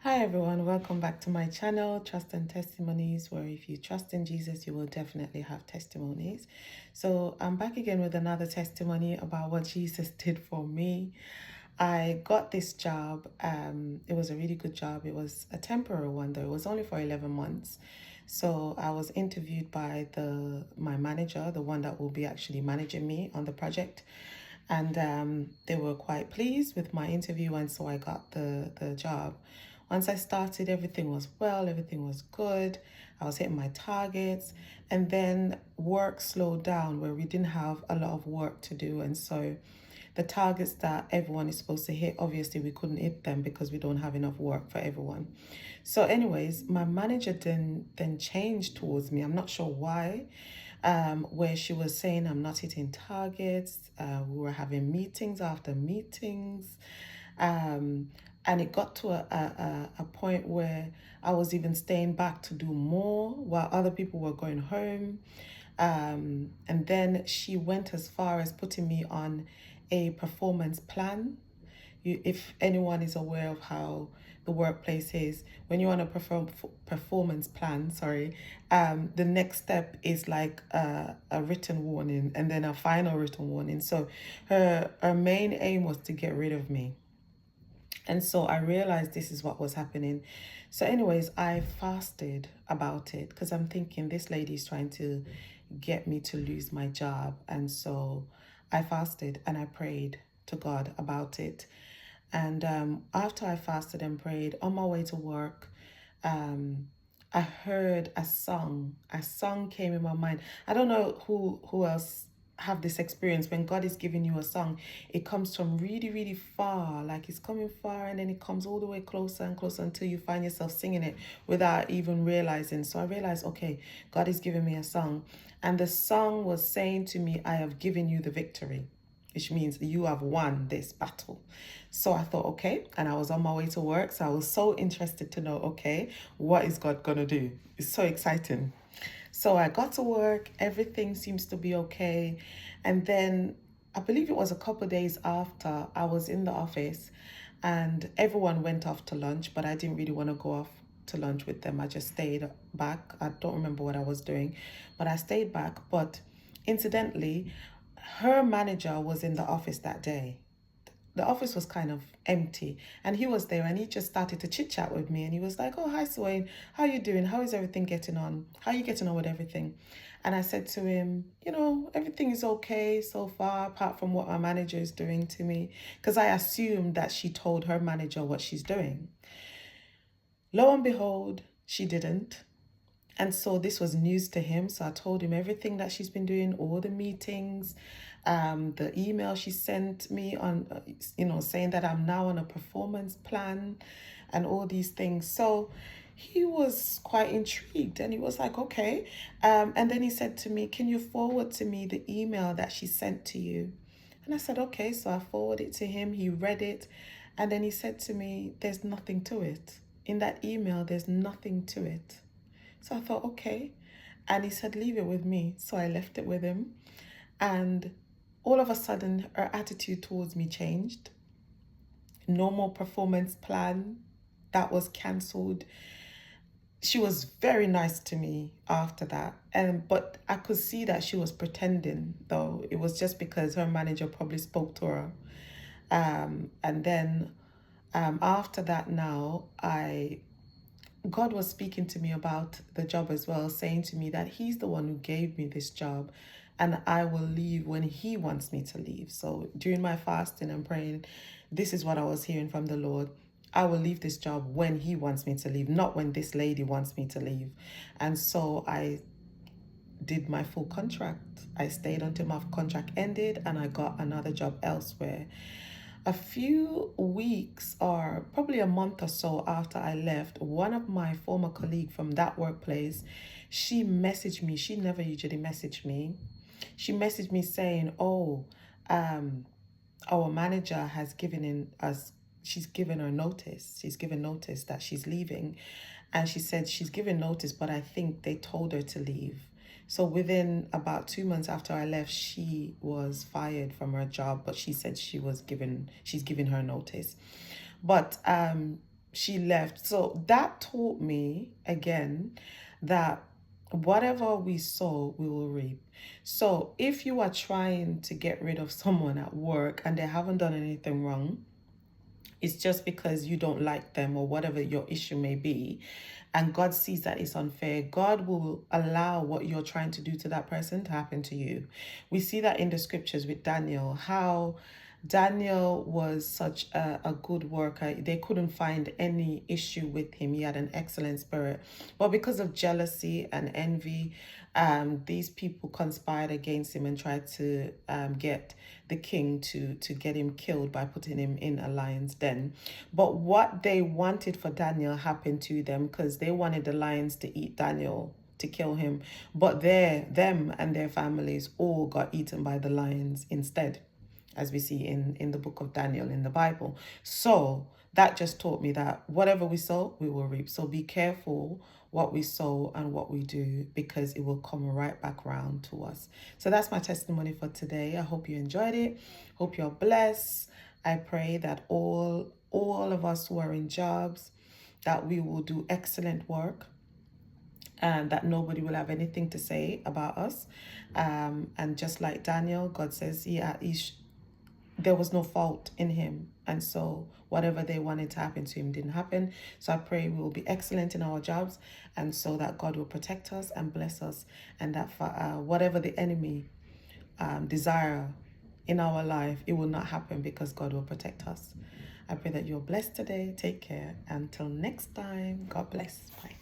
Hi everyone, welcome back to my channel, Trust and Testimonies, where if you trust in Jesus, you will definitely have testimonies. So I'm back again with another testimony about what Jesus did for me. I got this job. It was a really good job. It was a temporary one though. It was only for 11 months. So I was interviewed by my manager, the one that will be actually managing me on the project. And they were quite pleased with my interview, and so I got the job. Once I started, everything was well, everything was good. I was hitting my targets, and then work slowed down where we didn't have a lot of work to do, and so the targets that everyone is supposed to hit, obviously we couldn't hit them because we don't have enough work for everyone. So anyways, my manager then changed towards me. I'm not sure why, where she was saying I'm not hitting targets. We were having meetings after meetings. And it got to a point where I was even staying back to do more while other people were going home. And then she went as far as putting me on a performance plan. If anyone is aware of how the workplace is, when you're on a performance plan, the next step is like a written warning and then a final written warning. So her main aim was to get rid of me. And so I realized this is what was happening. So anyways, I fasted about it because I'm thinking this lady is trying to get me to lose my job. And so I fasted and I prayed to God about it. And after I fasted and prayed on my way to work, I heard a song. A song came in my mind. I don't know who else have this experience. When God is giving you a song, it comes from really, really far, like it's coming far, and then it comes all the way closer and closer until you find yourself singing it without even realizing. So I realized, okay, God is giving me a song, and the song was saying to me, I have given you the victory, which means you have won this battle. So I thought, okay, and I was on my way to work, so I was so interested to know, okay, what is God gonna do? It's so exciting. So I got to work, everything seems to be okay. And then I believe it was a couple of days after, I was in the office and everyone went off to lunch, but I didn't really want to go off to lunch with them. I just stayed back. I don't remember what I was doing, but I stayed back. But incidentally, her manager was in the office that day. The office was kind of empty and he was there and he just started to chit chat with me and he was like, oh, hi Swain, how you doing? How is everything getting on? How are you getting on with everything? And I said to him, everything is okay so far apart from what my manager is doing to me, because I assumed that she told her manager what she's doing. Lo and behold, she didn't. And so this was news to him. So I told him everything that she's been doing, all the meetings, the email she sent me on, saying that I'm now on a performance plan and all these things. So he was quite intrigued and he was like, okay. And then he said to me, can you forward to me the email that she sent to you? And I said, okay. So I forwarded it to him. He read it. And then he said to me, there's nothing to it. In that email, there's nothing to it. So I thought, okay. And he said, leave it with me. So I left it with him. And all of a sudden, her attitude towards me changed. No more performance plan. That was cancelled. She was very nice to me after that. But I could see that she was pretending, though. It was just because her manager probably spoke to her. And then after that now, God was speaking to me about the job as well, saying to me that he's the one who gave me this job and I will leave when he wants me to leave. So during my fasting and praying, this is what I was hearing from the Lord. I will leave this job when he wants me to leave, not when this lady wants me to leave. And so I did my full contract. I stayed until my contract ended and I got another job elsewhere. A few weeks or probably a month or so after I left, one of my former colleagues from that workplace, she messaged me. She never usually messaged me. She messaged me saying, oh, our manager has she's given her notice. She's given notice that she's leaving. And she said she's given notice, but I think they told her to leave. So within about 2 months after I left, she was fired from her job, but she said she's given her notice. But she left. So that taught me again that whatever we sow, we will reap. So if you are trying to get rid of someone at work and they haven't done anything wrong, it's just because you don't like them or whatever your issue may be, and God sees that it's unfair, God will allow what you're trying to do to that person to happen to you. We see that in the scriptures with Daniel, how Daniel was such a good worker. They couldn't find any issue with him. He had an excellent spirit. But because of jealousy and envy, these people conspired against him and tried to get the king to get him killed by putting him in a lion's den. But what they wanted for Daniel happened to them, because they wanted the lions to eat Daniel, to kill him. But them and their families all got eaten by the lions instead, as we see in the book of Daniel in the Bible. So that just taught me that whatever we sow, we will reap. So be careful what we sow and what we do, because it will come right back around to us. So that's my testimony for today. I hope you enjoyed it. Hope you're blessed. I pray that all of us who are in jobs, that we will do excellent work, and that nobody will have anything to say about us. And just like Daniel, God says, there was no fault in him, and so whatever they wanted to happen to him didn't happen. So I pray we will be excellent in our jobs, and so that God will protect us and bless us, and that for whatever the enemy desire in our life, it will not happen, because God will protect us. I pray that you're blessed today. Take care. Until next time, God bless. Bye.